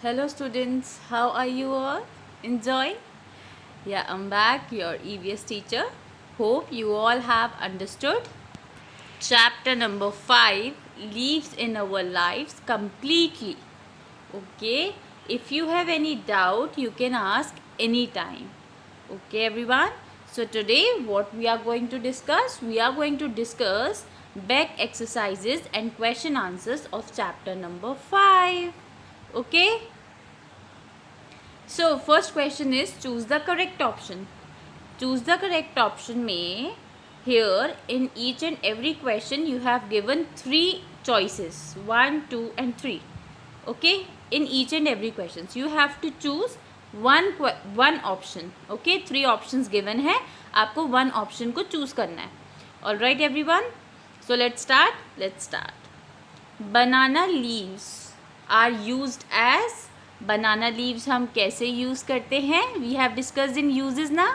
Hello students, how are you all? Enjoy? Yeah, I'm back, your EVS teacher. Hope you all have understood chapter number 5, Leaves in Our Lives, completely. Okay, if you have any doubt, you can ask anytime. Okay everyone, so today what we are going to discuss? We are going to discuss back exercises and question answers of chapter number 5. Okay. So first question is choose the correct option. Choose the correct option में here in each and every question you have given 3 choices, 1, 2 and 3. Okay, in each and every questions you have to choose one option. Okay, 3 options given है, आपको 1 option को choose करना है. Alright everyone, so let's start. Banana leaves are used as, banana leaves हम कैसे use करते हैं? We have discussed in uses ना,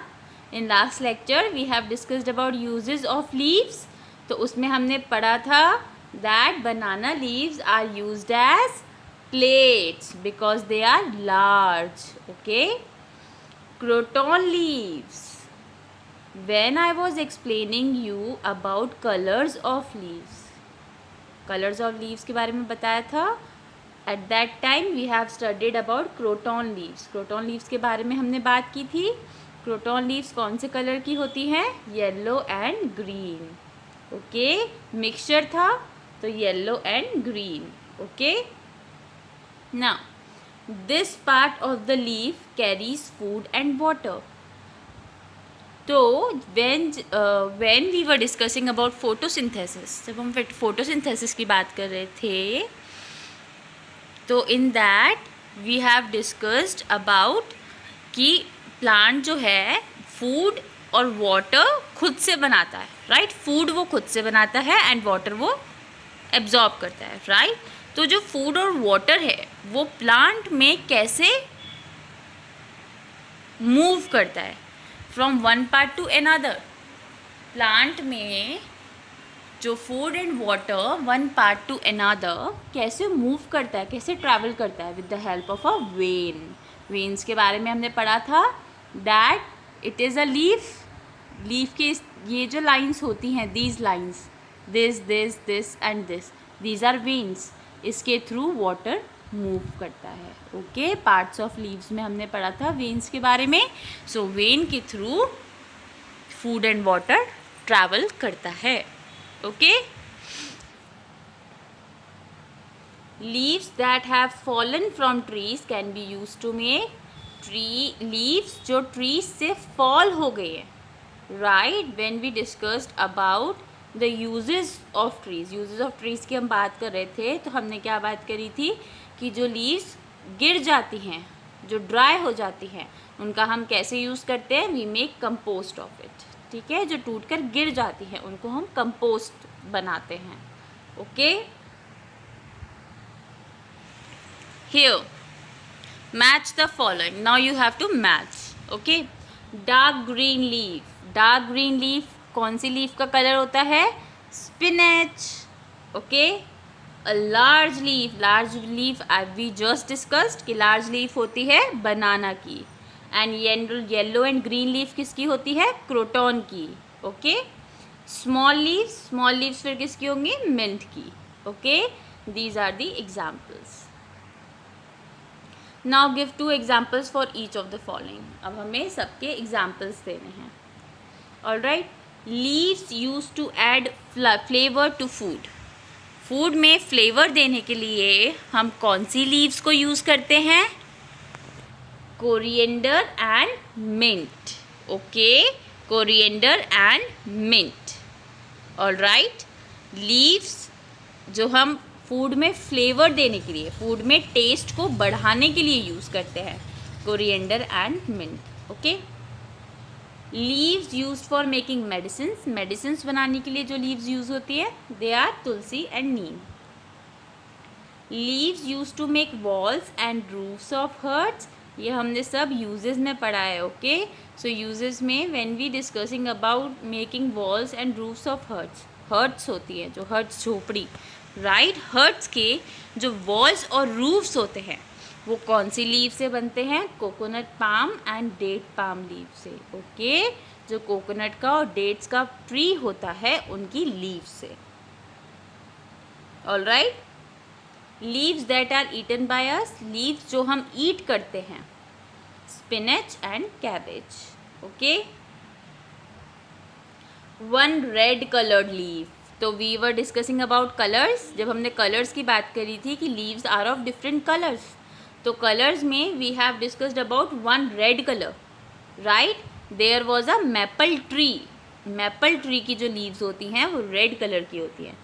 in last lecture we have discussed about uses of leaves. तो उसमें हमने पढ़ा था that banana leaves are used as plates because they are large. Okay, croton leaves, when I was explaining you about colours of leaves के बारे में बताया था. At that time we have studied about croton leaves के बारे में हमने बात की थी. क्रोटॉन लीव्स कौन से कलर की होती हैं? Yellow and green. Okay, mixture था तो yellow and green. Okay, now this part of the leaf carries food and water. तो when we were discussing about photosynthesis, जब हम फोटोसिंथेसिस की बात कर रहे थे, तो in that we have discussed about कि प्लांट जो है फूड और वाटर खुद से बनाता है. राइट, फूड वो खुद से बनाता है एंड वाटर वो एब्जॉर्ब करता है. राइट, तो जो फूड और वाटर है वो प्लांट में कैसे मूव करता है from one part to another. Plant में जो food and water one part to another कैसे मूव करता है, कैसे ट्रैवल करता है, with the help of a veins के बारे में हमने पढ़ा था. That it is a leaf के ये जो लाइंस होती हैं, these lines, this and this, these are veins. इसके थ्रू वाटर मूव करता है. ओके, पार्ट्स ऑफ लीव्स में हमने पढ़ा था वेन्स के बारे में. सो वेन के through food and water travel करता है. Okay, leaves that have fallen from trees can be used to make leaves जो trees से fall हो गए हैं. Right, when we discussed about the uses of trees की हम बात कर रहे थे, तो हमने क्या बात करी थी कि जो leaves गिर जाती हैं, जो ड्राई हो जाती हैं, उनका हम कैसे यूज़ करते हैं? we make compost of it. ठीक है, जो टूट कर गिर जाती हैं उनको हम कंपोस्ट बनाते हैं. Okay, here match the following. Now you have to match. Okay, dark green leaf कौन सी लीफ का कलर होता है? Spinach. Okay, a large leaf we just discussed कि लार्ज लीफ होती है बनाना की. And yellow and green leaf किसकी होती है? क्रोटॉन की. ओके, स्मॉल लीव्स फिर किसकी होंगी? मिंट की. Okay, these are the examples. Now give 2 examples for each of the following. अब हमें सबके एग्जाम्पल्स देने हैं. Alright, leaves use to add flavour to food में फ्लेवर देने के लिए हम कौन सी लीव्स को यूज़ करते हैं? Coriander and mint. Okay, coriander and mint. Alright, leaves जो हम फूड में फ्लेवर देने के लिए, फूड में टेस्ट को बढ़ाने के लिए यूज़ करते हैं, coriander and mint. Okay, leaves used for making medicines बनाने के लिए जो लीव्स यूज़ होती है, they are tulsi and neem. Leaves used to make walls and roofs of huts. ये हमने सब यूजेस में पढ़ा है. ओके, सो यूजेस में when we discussing about making walls and roofs of huts होती है, जो हर्ट्स झोपड़ी. राइट, हर्ट्स के जो वॉल्स और रूफ्स होते हैं वो कौन सी लीव से बनते हैं? Coconut palm and date palm leave से। ओके, जो कोकोनट का और डेट्स का ट्री होता है उनकी लीव से। All right, leaves that are eaten by us, leaves जो हम ईट करते हैं, spinach and cabbage. Okay, one red coloured leave, तो we were discussing about colours, जब हमने कलर्स की बात करी थी कि leaves are of different colours, तो कलर्स में we have discussed about one red colour, right. There was a maple tree, maple tree की जो लीव्स होती हैं वो रेड कलर की होती हैं,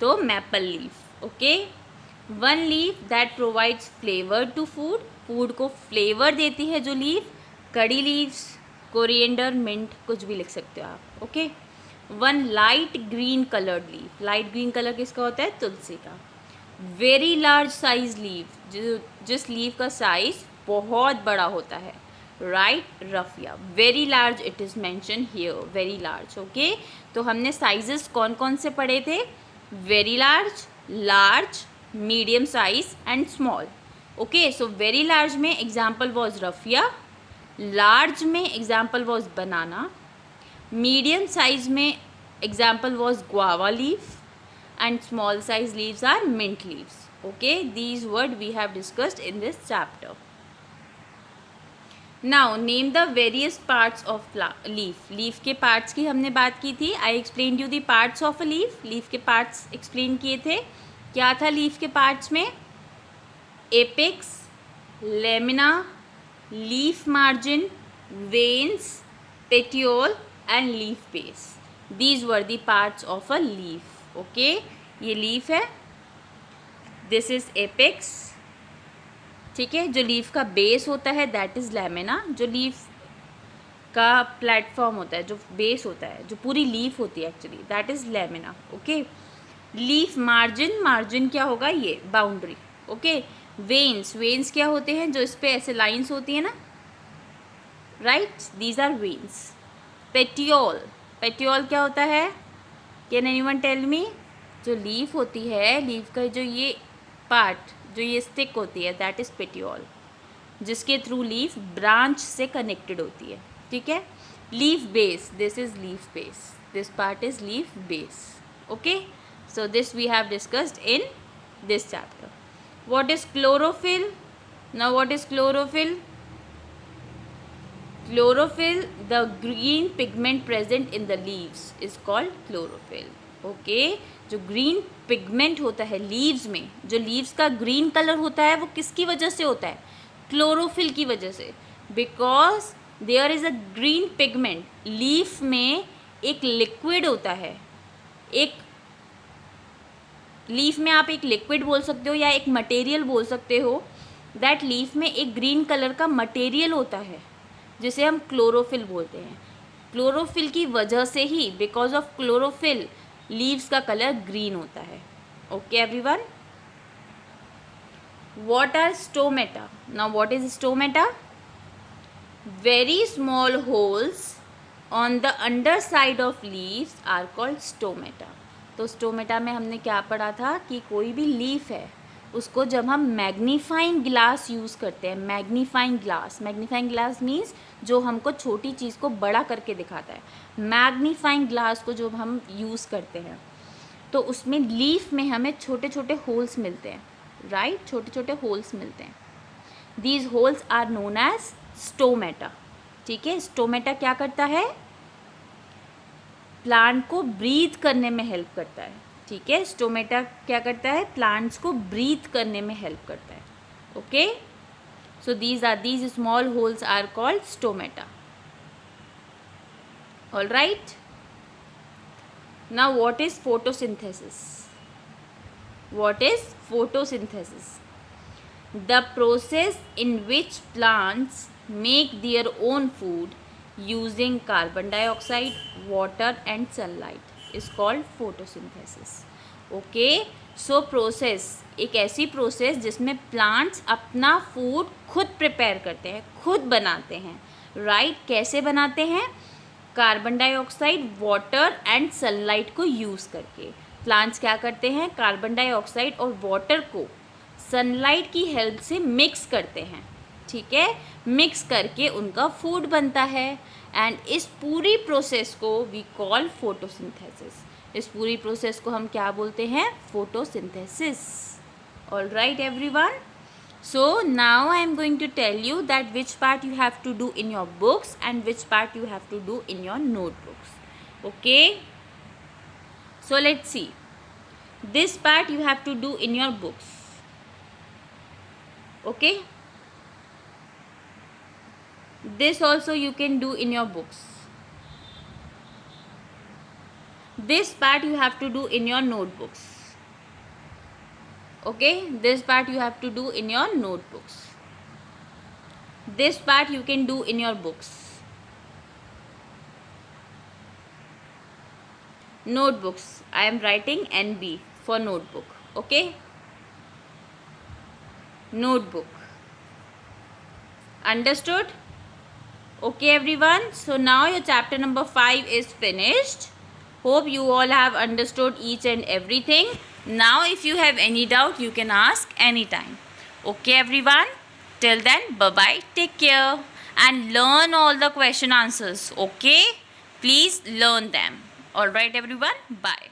तो maple leaf. Okay, one leaf that provides flavour to food, food को फ्लेवर देती है जो लीफ, कड़ी लीव्स, कोरिएंडर, मिंट, कुछ भी लिख सकते हो आप। Okay, one light green coloured leaf, light green colour किसका होता है? तुलसी का। वेरी लार्ज साइज लीव, जिस लीव का साइज बहुत बड़ा होता है, right, Rafia. Very large it is mention here, very large. Okay, तो हमने साइजेस कौन कौन से पढ़े थे? Very large, large, medium size and small. Okay, so very large में एग्जाम्पल वॉज रफिया, लार्ज में example was banana, medium size में example was guava leaf, and small size leaves are mint leaves. Okay, these word we have discussed in this chapter. Now name the various parts of leaf. leaf के parts की हमने बात की थी, I explained you the parts of a leaf. leaf के parts explain किए थे। क्या था leaf के parts में? apex, lamina, leaf margin, veins, petiole and leaf base. These were the parts of a leaf. Okay, ये leaf है, this is apex, ठीक है। जो लीफ का बेस होता है दैट इज़ लैमिना, जो लीफ का प्लेटफॉर्म होता है, जो बेस होता है, जो पूरी लीफ होती है actually, that is lamina. Okay, leaf margin, margin क्या होगा? ये बाउंड्री। ओके, वेन्स, वेन्स क्या होते हैं? जो इस पे ऐसे लाइंस होती है ना, right, these are veins. Petiole, petiole क्या होता है? Can anyone tell me? जो लीफ होती है, लीफ का जो ये पार्ट, जो ये स्टिक होती है, दैट इज़ पेटियोल, जिसके थ्रू लीफ ब्रांच से कनेक्टेड होती है, ठीक है। Leaf base, this is leaf base, this part is leaf base. Okay, so this we have discussed in this chapter. What is chlorophyll? Now what is chlorophyll? Chlorophyll, the green pigment present in the leaves is called chlorophyll. Okay, जो green pigment होता है leaves में, जो leaves का green color होता है वो किसकी वजह से होता है? chlorophyll की वजह से, because there is a green pigment, leaf में एक liquid होता है, एक लीफ में आप एक लिक्विड बोल सकते हो या एक मटेरियल बोल सकते हो, दैट लीफ में एक ग्रीन कलर का मटेरियल होता है जिसे हम क्लोरोफिल बोलते हैं। क्लोरोफिल की वजह से ही, बिकॉज ऑफ क्लोरोफिल, लीव्स का कलर ग्रीन होता है। Okay everyone, what are stomata? Now what is stomata? Very small holes on the underside of leaves are called stomata. तो स्टोमेटा में हमने क्या पढ़ा था कि कोई भी लीफ है उसको जब हम मैग्नीफाइंग ग्लास यूज़ करते हैं, मैग्नीफाइंग ग्लास मीन्स जो हमको छोटी चीज़ को बड़ा करके दिखाता है, मैग्नीफाइंग ग्लास को जो हम यूज़ करते हैं तो उसमें लीफ में हमें छोटे छोटे होल्स मिलते हैं, राइट, छोटे छोटे होल्स मिलते हैं। These holes are known as stomata, ठीक है। स्टोमेटा क्या करता है? प्लांट को ब्रीथ करने में हेल्प करता है, ठीक है। स्टोमेटा क्या करता है? प्लांट्स को ब्रीथ करने में हेल्प करता है। Okay, so these small holes are called stomata. All right, now what is photosynthesis? What is photosynthesis? The process in which plants make their own food using carbon dioxide, water and sunlight is called photosynthesis. Okay, so process, एक ऐसी process जिसमें plants अपना food खुद prepare करते हैं, खुद बनाते हैं, राइट। कैसे बनाते हैं? Carbon dioxide, water and sunlight को यूज़ करके। प्लांट्स क्या करते हैं? कार्बन डाइऑक्साइड और वाटर को सनलाइट की हेल्प से मिक्स करते हैं, ठीक है, मिक्स करके उनका फूड बनता है। एंड इस पूरी प्रोसेस को वी कॉल फोटोसिंथेसिस। इस पूरी प्रोसेस को हम क्या बोलते हैं? Photosynthesis. All right everyone, so now I am going to tell you that which part you have to do in your books and which part you have to do in your notebooks. Okay, so let's see. This part you have to do in your books. Okay, this also you can do in your books. This part you have to do in your notebooks. Okay, this part you have to do in your notebooks. This part you can do in your books. Notebooks, I am writing NB for notebook. Okay, notebook. Understood? Okay everyone, so now your chapter number 5 is finished. Hope you all have understood each and everything. Now if you have any doubt, you can ask anytime. Okay everyone, till then, bye bye, take care, and learn all the question answers. Okay, please learn them. All right everyone, bye.